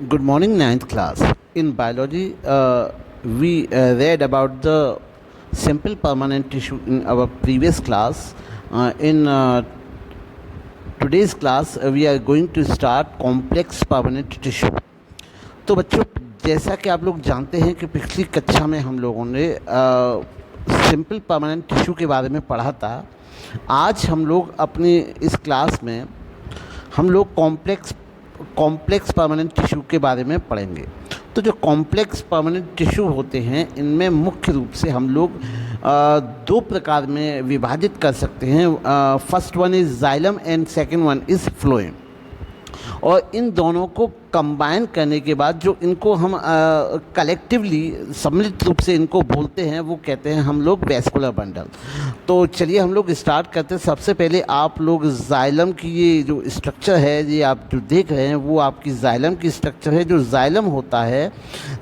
Good morning, ninth class. In biology, we read about the simple permanent tissue in our previous class. In today's class, we are going to start complex permanent tissue. तो बच्चों, जैसा कि आप लोग जानते हैं कि पिछली कक्षा में हम लोगों ने सिंपल परमानेंट टिश्यू के बारे में पढ़ा था। आज हम लोग अपनी इस क्लास में हम लोग कॉम्प्लेक्स परमानेंट टिश्यू के बारे में पढ़ेंगे। तो जो कॉम्प्लेक्स परमानेंट टिश्यू होते हैं, इनमें मुख्य रूप से हम लोग दो प्रकार में विभाजित कर सकते हैं। First one is xylem and second one is phloem. और इन दोनों को कंबाइन करने के बाद जो इनको हम कलेक्टिवली सम्मिलित रूप से इनको बोलते हैं, वो कहते हैं हम लोग वैस्कुलर बंडल। तो चलिए हम लोग स्टार्ट करते हैं। सबसे पहले आप लोग जाइलम की ये जो स्ट्रक्चर है, ये आप जो देख रहे हैं वो आपकी जाइलम की स्ट्रक्चर है। जो जाइलम होता है,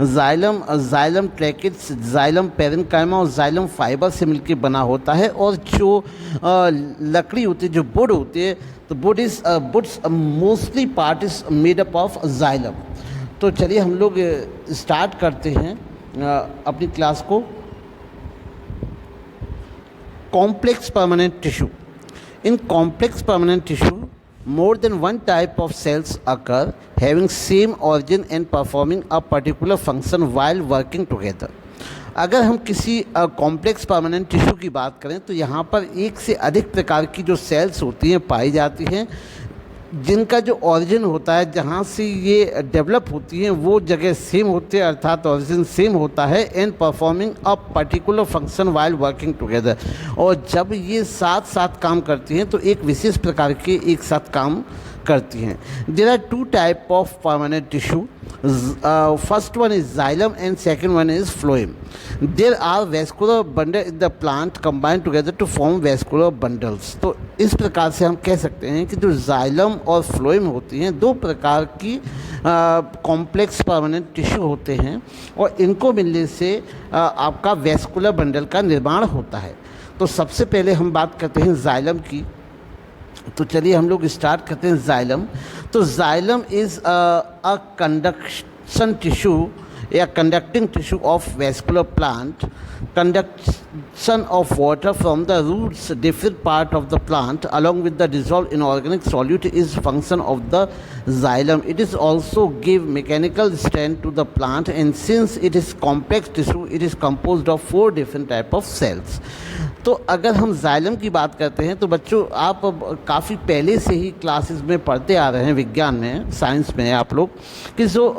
जाइलम ट्रैकिट्स, जाइलम पैरेन्काइमा और जाइलम फाइबर से मिलकर बना होता है। और जो लकड़ी होती है, जो वुड होती है, तो woods mostly part is made up of xylem. तो चलिए हम लोग स्टार्ट करते हैं अपनी क्लास को। Complex permanent tissue. In complex permanent tissue more than one type of cells occur having same origin and performing a particular function while working together। अगर हम किसी कॉम्प्लेक्स परमानेंट टिश्यू की बात करें तो यहाँ पर एक से अधिक प्रकार की जो सेल्स होती हैं पाई जाती हैं, जिनका जो ओरिजिन होता है, जहाँ से ये डेवलप होती हैं, वो जगह सेम होती है, अर्थात ओरिजिन सेम होता है। And performing a particular function while working together. और जब ये साथ साथ काम करती हैं तो एक विशेष प्रकार के एक साथ काम करती हैं। There are two type of permanent tissue. First one is xylem and second one is phloem. There are vascular bundle in the plant combined together to form vascular bundles. तो इस प्रकार से हम कह सकते हैं कि जो जाइलम और फ्लोएम होती हैं, दो प्रकार की कॉम्प्लेक्स परमानेंट टिश्यू होते हैं और इनको मिलने से आपका वैस्कुलर बंडल का निर्माण होता है। तो सबसे पहले हम बात करते हैं जाइलम की। तो चलिए हम लोग स्टार्ट करते हैं जाइलम। तो xylem is a conduction tissue या conducting tissue of vascular plant. Conduction of water from the roots different part of the plant along with the dissolved inorganic solute is function of the xylem. It is also give mechanical strength to the plant, and since it is complex tissue, it is composed of 4 different type of cells. तो अगर हम xylem की बात करते हैं तो बच्चों, आप काफ़ी पहले से ही क्लासेस में पढ़ते आ रहे हैं, विज्ञान में, साइंस में आप लोग, कि जो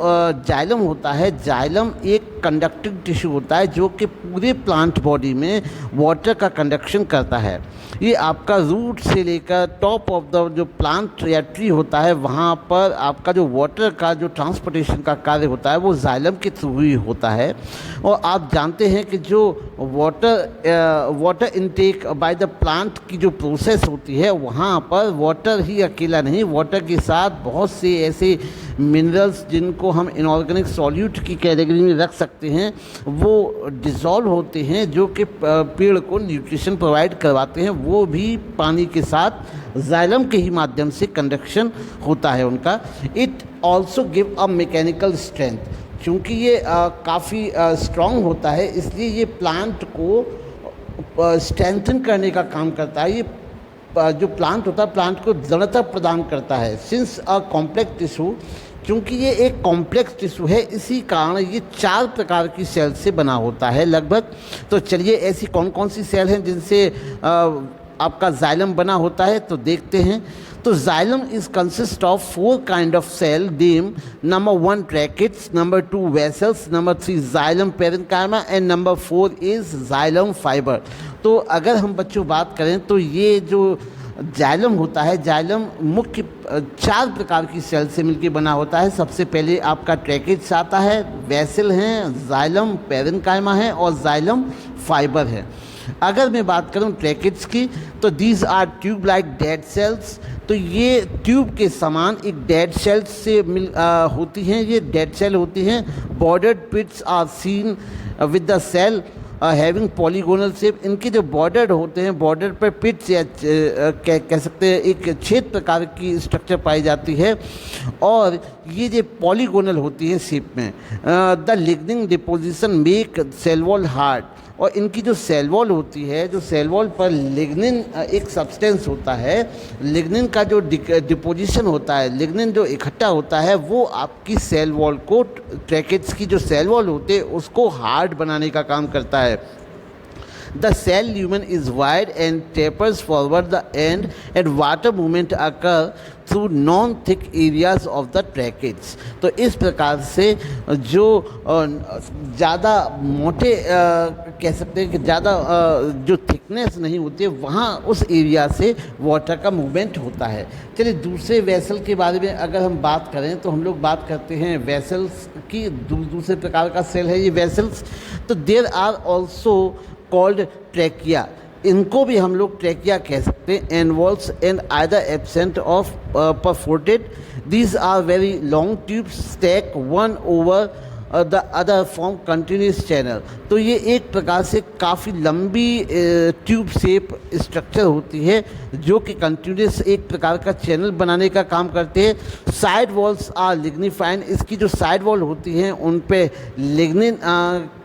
जाइलम होता है, जाइलम एक कंडक्टिंग टिश्यू होता है जो कि पूरे प्लांट बॉडी में वाटर का कंडक्शन करता है। ये आपका रूट से लेकर टॉप ऑफ द जो प्लांट या ट्री होता है, वहाँ पर आपका जो वाटर का जो ट्रांसपोर्टेशन का कार्य होता है वो जाइलम के थ्रू ही होता है। और आप जानते हैं कि जो water intake by the plant की जो प्रोसेस होती है, वहाँ पर वाटर ही अकेला नहीं, वाटर के साथ बहुत से ऐसे मिनरल्स जिनको हम इनऑर्गेनिक सॉल्यूट की कैटेगरी में रख सकते हैं, वो डिज़ोल्व होते हैं, जो कि पेड़ को न्यूट्रिशन प्रोवाइड करवाते हैं। वो भी पानी के साथ जाइलम के ही माध्यम से कंडक्शन होता है उनका। It also give a mechanical strength. चूँकि ये काफ़ी स्ट्रॉन्ग होता है, इसलिए ये प्लांट को स्ट्रेंथन करने का काम करता है। ये जो प्लांट होता है, प्लांट को दृढ़ता प्रदान करता है। सिंस अ कॉम्प्लेक्स टिश्यू, क्योंकि ये एक कॉम्प्लेक्स टिश्यू है, इसी कारण ये 4 प्रकार की सेल से बना होता है लगभग। तो चलिए ऐसी कौन कौन सी सेल हैं जिनसे आपका जाइलम बना होता है, तो देखते हैं। तो xylem is consist of 4 kind of cell deem. Number 1 tracheids, number 2 vessels, number 3 xylem parenchyma and number 4 is xylem fibre. तो अगर हम बच्चों बात करें तो ये जो जाइलम होता है, जाइलम मुख्य 4 प्रकार की सेल से मिलकर बना होता है। सबसे पहले आपका ट्रैकिट्स आता है, वेसल हैं, जाइलम पैरेन्काइमा है और जाइलम फाइबर है। अगर मैं बात करूं ट्रैकिट्स की, तो these are tube like dead cells. तो ये ट्यूब के समान एक डेड सेल से होती हैं, ये डेड सेल होती हैं। Bordered pits are seen with the cell having polygonal shape, इनके जो बॉर्डर होते हैं, बॉर्डर पर पिट्स या कह सकते हैं एक छेद प्रकार की स्ट्रक्चर पाई जाती है, और ये जो पॉलीगोनल होती है शेप में। The lignin deposition make cell wall hard, और इनकी जो सेल वॉल होती है, जो सेल वॉल पर लिग्निन एक सब्सटेंस होता है, लिग्निन का जो डिपोजिशन होता है, लिग्निन जो इकट्ठा होता है, वो आपकी सेल वॉल को, ट्रैकेट्स की जो सेल वॉल होते हैं उसको हार्ड बनाने का काम करता है। The cell lumen is wide and tapers forward the end, and water movement occur through non-thick areas of the tracheids। तो इस प्रकार से जो ज़्यादा मोटे कह सकते हैं कि ज़्यादा जो थिकनेस नहीं होती है, वहाँ उस एरिया से वाटर का मूवमेंट होता है। चलिए दूसरे वेसल के बारे में अगर हम बात करें तो हम लोग बात करते हैं वेसल्स की। दूसरे प्रकार का सेल है ये वेसल्स। तो there are also called trachea, इनको भी हम लोग ट्रैकिया कह सकते हैं। End walls and either absent of perforated, these are very long tubes stack one over the other form continuous channel. तो ये एक प्रकार से काफ़ी लंबी ट्यूब शेप स्ट्रक्चर होती है जो कि कंटिन्यूस एक प्रकार का चैनल बनाने का काम करते हैं। साइड वॉल्स आर लिग्निफाइड, इसकी जो साइड वॉल होती हैं उन पे लिग्निन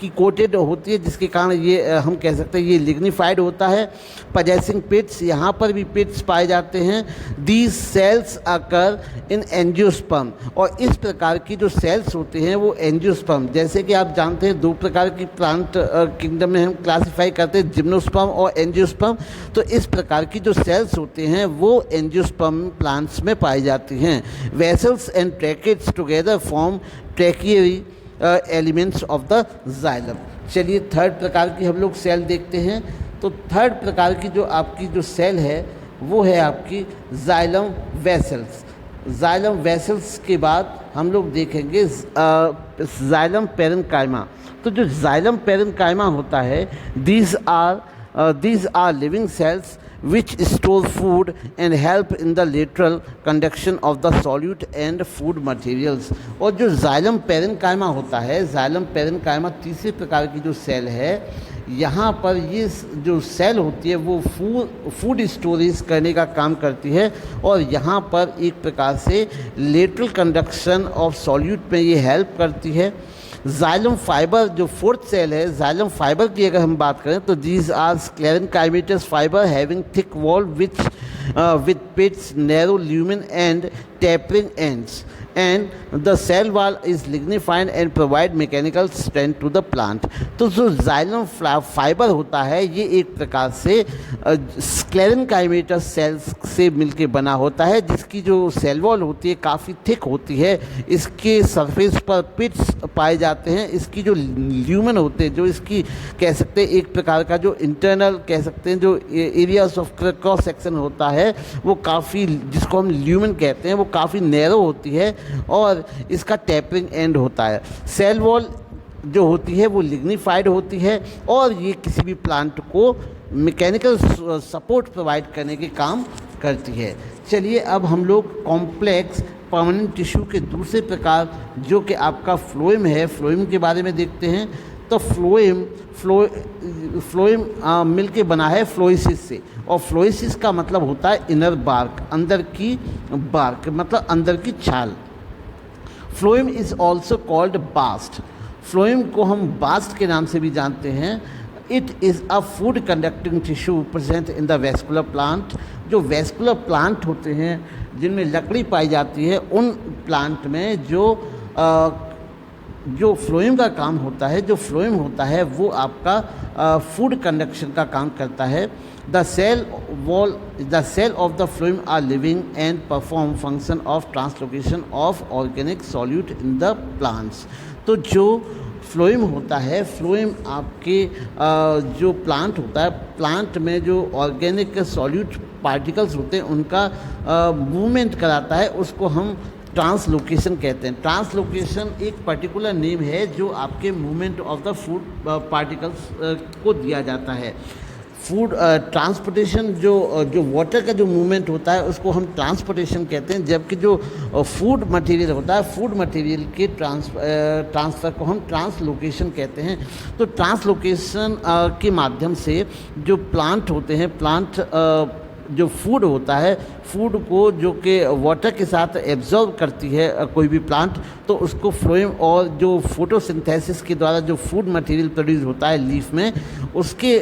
की कोटेड होती है, जिसके कारण ये हम कह सकते हैं ये लिग्निफाइड होता है। पजेसिंग पिट्स, यहाँ पर भी पिट्स पाए जाते हैं। These cells occur in angiosperm, और इस प्रकार की जो सेल्स होते हैं वो एंजियोस्पर्म, जैसे कि आप जानते हैं दो प्रकार की प्लांट किंगडम में हम क्लासिफाई करते हैं, जिम्नोस्पर्म और एंजियोस्पर्म। तो इस प्रकार की जो सेल्स होते हैं वो एंजियोस्पर्म प्लांट्स में पाई जाती हैं। Vessels and tracheids together form tracheary elements of the xylem. चलिए थर्ड प्रकार की हम लोग सेल देखते हैं। तो थर्ड प्रकार की जो आपकी जो सेल है वो है आपकी जाइलम वेसल्स। जाइलम वेसल्स के बाद हम लोग देखेंगे जाइलम पेरेन्काइमा। तो जो जाइलम पेरेन्काइमा होता है, these are living cells which store food and help in the lateral conduction of the solute and food materials। और जो जाइलम पेरेन्काइमा होता है, जाइलम पेरेन्काइमा तीसरे प्रकार की जो सेल है, यहाँ पर ये जो सेल होती है वो फूड स्टोरेज करने का काम करती है, और यहाँ पर एक प्रकार से लेटरल कंडक्शन ऑफ सॉल्यूट में ये हेल्प करती है। जाइलम फाइबर जो फोर्थ सेल है, जाइलम फाइबर की अगर हम बात करें तो these are sclerenchymatous fibre having thick wall with pits, narrow lumen and tapering ends, and the cell wall is lignified and provide mechanical strength to the plant। तो जो xylem fibre होता है ये एक प्रकार से स्क्लेरेनकाइमेटस सेल्स से मिलके बना होता है, जिसकी जो सेल वॉल होती है काफ़ी थिक होती है। इसके सरफेस पर पिट्स पाए जाते हैं। इसकी जो ल्यूमेन होते हैं, जो इसकी कह सकते हैं एक प्रकार का जो इंटरनल कह सकते हैं जो एरियाज ऑफ क्रॉस सेक्शन होता है वो काफ़ी, जिसको हम ल्यूमेन कहते हैं, वो काफ़ी नैरो होती है, और इसका टैपरिंग एंड होता है। सेल वॉल जो होती है वो लिग्निफाइड होती है, और ये किसी भी प्लांट को मैकेनिकल सपोर्ट प्रोवाइड करने के काम करती है। चलिए अब हम लोग कॉम्प्लेक्स परमानेंट टिश्यू के दूसरे प्रकार जो कि आपका फ्लोएम है, फ्लोएम के बारे में देखते हैं। तो फ्लोएम मिलके बना है फ्लोइसिस से, और फ्लोइसिस का मतलब होता है इनर बार्क, अंदर की बार्क मतलब अंदर की छाल। Phloem is also called bast. Phloem को हम बास्ट के नाम से भी जानते हैं। It is a food conducting tissue present in the vascular plant. जो वेस्कुलर प्लांट होते हैं जिनमें लकड़ी पाई जाती है, उन प्लांट में जो फ्लोएम का काम होता है, जो फ्लोएम होता है वो आपका फूड कंडक्शन का काम करता है। The cell of the phloem are living and perform function of translocation of organic solute in the plants. तो जो फ्लोएम होता है, फ्लोएम आपके जो प्लांट होता है, प्लांट में जो ऑर्गेनिक सॉल्यूट पार्टिकल्स होते हैं उनका मूवमेंट कराता है, उसको हम ट्रांसलोकेशन कहते हैं। ट्रांसलोकेशन एक पर्टिकुलर नेम है जो आपके movement of the food particles को दिया जाता है। फूड ट्रांसपोर्टेशन जो वाटर का जो मूवमेंट होता है उसको हम ट्रांसपोर्टेशन कहते हैं, जबकि जो फूड मटेरियल होता है फूड मटेरियल के ट्रांसफ़र को हम ट्रांसलोकेशन कहते हैं। तो ट्रांसलोकेशन के माध्यम से जो प्लांट होते हैं, प्लांट जो फूड होता है, फूड को जो कि वाटर के साथ एब्जॉर्ब करती है कोई भी प्लांट, तो उसको फ्लोएम और जो फोटोसिंथेसिस के द्वारा जो फूड मटेरियल प्रोड्यूस होता है लीफ में, उसके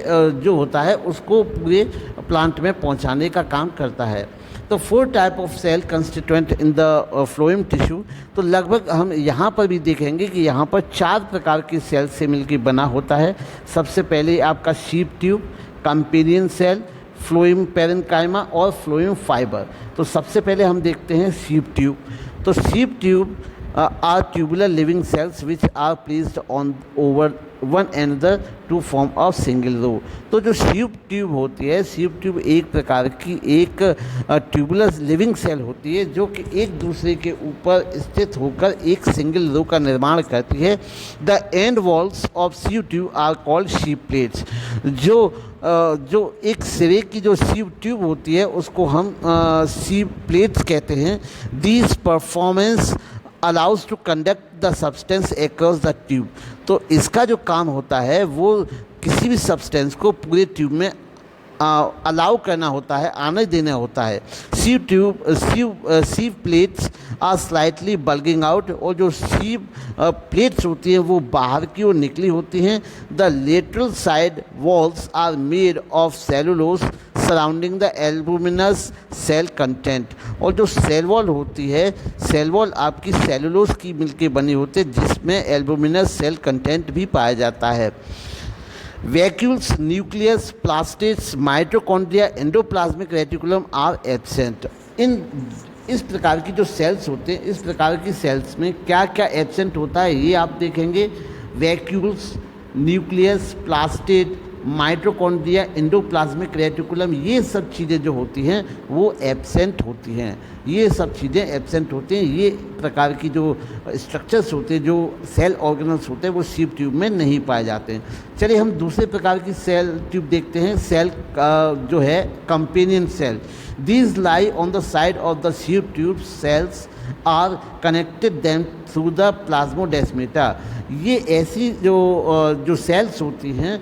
जो होता है उसको पूरे प्लांट में पहुंचाने का काम करता है। तो 4 type of cell constituent in the phloem tissue. तो लगभग हम यहाँ पर भी देखेंगे कि यहाँ पर 4 प्रकार की सेल से मिलकर बना होता है। सबसे पहले आपका sheep tube, companion cell, phloem parenchyma और फ्लोएम फाइबर। तो सबसे पहले हम देखते हैं शीप ट्यूब। तो sheep tube are tubular living cells which are placed on over one another to form of single row. तो जो शीप ट्यूब होती है, शीप ट्यूब एक प्रकार की एक ट्यूबुलर लिविंग सेल होती है जो कि एक दूसरे के ऊपर स्थित होकर एक सिंगल रो का निर्माण करती है। The end walls of sieve tube are called sieve plates. जो एक सिरे की जो शीप ट्यूब होती है उसको हम शीप प्लेट्स कहते हैं। These performance allows to conduct the substance across the tube. तो इसका जो काम होता है वो किसी भी सब्सटेंस को पूरे ट्यूब में अलाउ करना होता है, आने देना होता है। Sheep plates are slightly bulging out, और जो शीप प्लेट्स होती हैं वो बाहर की ओर निकली होती हैं। The lateral side walls are made of cellulose surrounding the albuminous cell content. और जो सेल वॉल होती है, सेल वॉल आपकी सेलुलोज की मिलकर बनी होती है जिसमें एल्बुमिनस सेल कंटेंट भी पाया जाता है। Vacuoles, nucleus, plastids, mitochondria, endoplasmic reticulum are absent. इस प्रकार की जो सेल्स होते हैं, इस प्रकार की सेल्स में क्या क्या एब्सेंट होता है ये आप देखेंगे। Vacuoles, nucleus, plastid, mitochondria, endoplasmic reticulum, ये सब चीज़ें जो होती हैं वो एब्सेंट होती हैं। ये सब चीज़ें एब्सेंट होती हैं। ये प्रकार की जो स्ट्रक्चर्स होते हैं, जो सेल ऑर्गेनल्स होते हैं, वो शीप ट्यूब में नहीं पाए जाते हैं। चलिए हम दूसरे प्रकार की सेल ट्यूब देखते हैं। सेल जो है companion cell. These lie on the side of the sieve tube. Cells are connected them through the plasmodesmata. ये ऐसी जो सेल्स होती हैं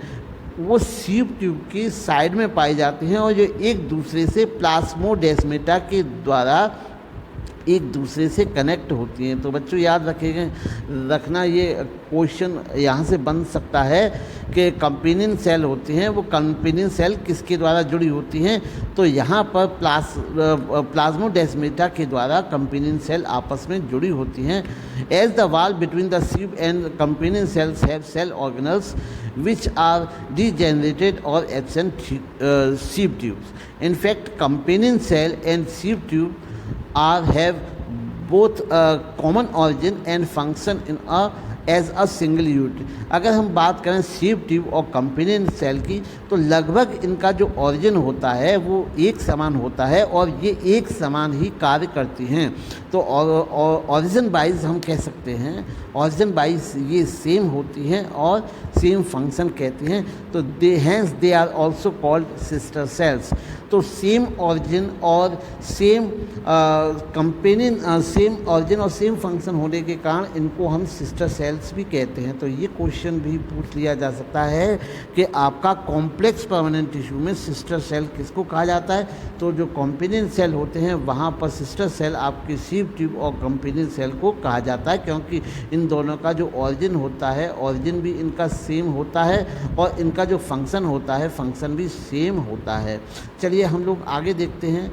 वो शीप ट्यूब की साइड में पाई जाती हैं और जो एक दूसरे से प्लाज्मोडेस्मेटा के द्वारा एक दूसरे से कनेक्ट होती हैं। तो बच्चों याद रखना ये क्वेश्चन यहाँ से बन सकता है कि कंपेनियन सेल होती हैं, वो कंपेनियन सेल किसके द्वारा जुड़ी होती हैं। तो यहाँ पर प्लाज्मोडेस्मेटा के द्वारा कंपेनियन सेल आपस में जुड़ी होती हैं। As the wall between the sieve and companion cells have cell organelles which are degenerated or absent sheep tubes. In fact, companion cell and sheep tube have both a common origin and function as a single unit. अगर हम बात करें sheep tube और companion cell की, तो लगभग इनका जो ऑरिजिन होता है वो एक समान होता है और ये एक समान ही कार्य करती हैं। तो ऑरिजिन वाइज हम कह सकते हैं, ऑरिजिन वाइज ये सेम होती हैं और सेम फंक्शन कहती हैं। तो they are also called sister cells. तो सेम ऑरिजिन और सेम कंपेनियन, सेम ऑरिजिन और सेम फंक्शन होने के कारण इनको हम सिस्टर सेल्स भी कहते हैं। तो ये क्वेश्चन भी पूछ लिया जा सकता है कि आपका कॉम्प्लेक्स परमानेंट टिश्यू में सिस्टर सेल किसको कहा जाता है। तो जो कंपेनियन सेल होते हैं वहाँ पर सिस्टर सेल आपके शीप ट्यूब और कंपेनियन सेल को कहा जाता है, क्योंकि इन दोनों का जो ऑरिजिन होता है, ऑरिजिन भी इनका सेम होता है और इनका जो फंक्शन होता है, फंक्शन भी सेम होता है। चलिए हम लोग आगे देखते हैं।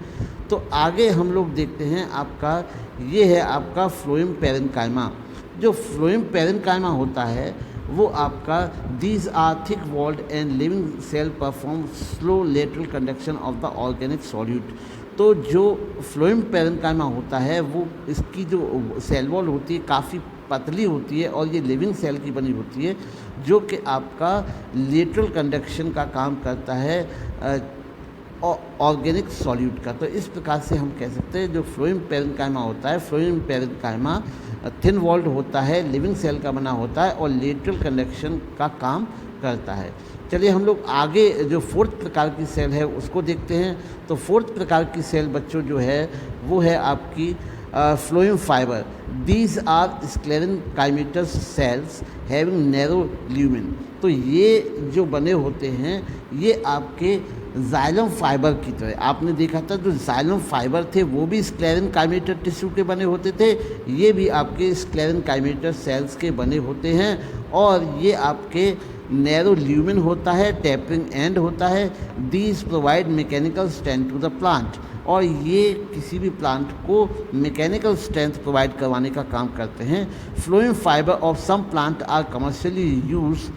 तो आगे हम लोग देखते हैं आपका, ये है आपका फ्लोएम पेरेन्काइमा। जो फ्लोएम पेरेन्काइमा होता है वो आपका these are thick walled and living cell perform slow lateral conduction of the organic solute. तो जो फ्लोएम पेरेन्काइमा होता है वो इसकी जो सेल वॉल होती है काफ़ी पतली होती है और ये लिविंग सेल की बनी होती है, जो कि आपका लेटरल कंडक्शन का काम करता है ऑर्गेनिक सॉल्यूट का। तो इस प्रकार से हम कह सकते हैं जो फ्लोएम पेरेन्काइमा होता है, फ्लोएम पेरेन्काइमा थिन वॉल्ड होता है, लिविंग सेल का बना होता है और लेटरल कंडक्शन का काम करता है। चलिए हम लोग आगे जो फोर्थ प्रकार की सेल है उसको देखते हैं। तो फोर्थ प्रकार की सेल बच्चों जो है वो है आपकी phloem fibre. These are sclerenchymatous cells having narrow lumen. तो ये जो बने होते हैं ये आपके जाइलम फाइबर की तरह, आपने देखा था जो जाइलम फाइबर थे वो भी स्क्लेरेनकाइमेटर टिश्यू के बने होते थे, ये भी आपके स्क्लेरेनकाइमेटर सेल्स के बने होते हैं और ये आपके नैरो ल्यूमेन होता है, टेपरिंग एंड होता है। These provide mechanical strength to the plant, और ये किसी भी प्लांट को मैकेनिकल स्ट्रेंथ प्रोवाइड करवाने का काम करते हैं। Phloem fibre of some plant are commercially use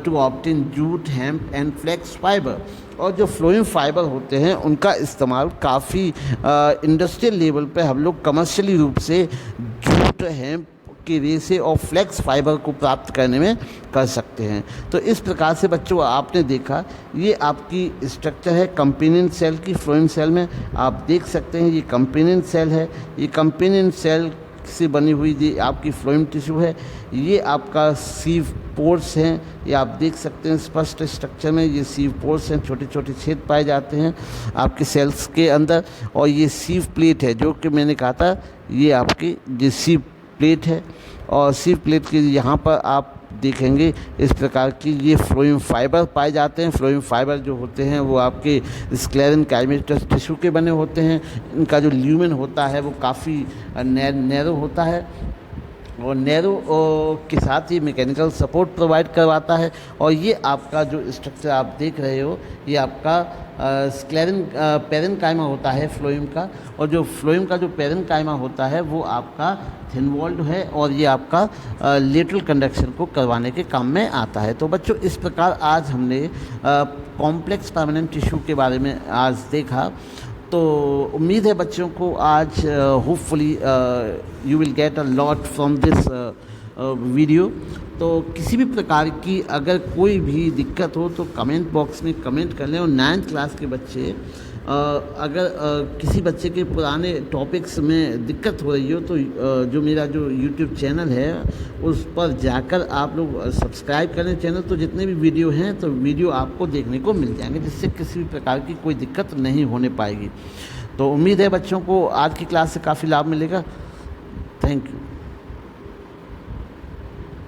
to obtain jute, hemp and flax fibre. और जो फ्लोएम फाइबर होते हैं उनका इस्तेमाल काफ़ी इंडस्ट्रियल लेवल पे हम लोग कमर्शियली रूप से जूट, हेम्प के रेसे और फ्लेक्स फाइबर को प्राप्त करने में कर सकते हैं। तो इस प्रकार से बच्चों आपने देखा ये आपकी स्ट्रक्चर है कंपेनियन सेल की। फ्लोएम सेल में आप देख सकते हैं ये कंपेनियन सेल है, ये कंपेनियन सेल से बनी हुई ये आपकी फ्लोएम टिश्यू है। ये आपका सीव पोर्स हैं, ये आप देख सकते हैं स्पष्ट स्ट्रक्चर में, ये सीव पोर्स हैं, छोटे छोटे छेद पाए जाते हैं आपके सेल्स के अंदर। और ये सीव प्लेट है जो कि मैंने कहा था ये आपकी ये सीव प्लेट है, और सीव प्लेट के यहाँ पर आप देखेंगे इस प्रकार की ये फ्लोएम फाइबर पाए जाते हैं। फ्लोएम फाइबर जो होते हैं वो आपके स्क्लेरेनकाइमेटस टिश्यू के बने होते हैं। इनका जो ल्यूमेन होता है वो काफ़ी नैरो होता है और नैरो के साथ ही मैकेनिकल सपोर्ट प्रोवाइड करवाता है। और ये आपका जो स्ट्रक्चर आप देख रहे हो ये आपका पेरेन्काइमा होता है फ्लोएम का, और जो फ्लोएम का जो पेरेन्काइमा होता है वो आपका थिन वॉल्ड है और ये आपका लेटरल कंडक्शन को करवाने के काम में आता है। तो बच्चों इस प्रकार आज हमने कॉम्प्लेक्स परमानेंट टिश्यू के बारे में आज देखा। तो उम्मीद है बच्चों को आज hopefully you will get a lot from this video. तो किसी भी प्रकार की अगर कोई भी दिक्कत हो तो कमेंट बॉक्स में कमेंट कर लें। और 9th क्लास के बच्चे अगर किसी बच्चे के पुराने टॉपिक्स में दिक्कत हो रही हो तो जो मेरा जो यूट्यूब चैनल है उस पर जाकर आप लोग सब्सक्राइब करें चैनल। तो जितने भी वीडियो हैं तो वीडियो आपको देखने को मिल जाएंगे, जिससे किसी भी प्रकार की कोई दिक्कत नहीं होने पाएगी। तो उम्मीद है बच्चों को आज की क्लास से काफ़ी लाभ मिलेगा। Thank you.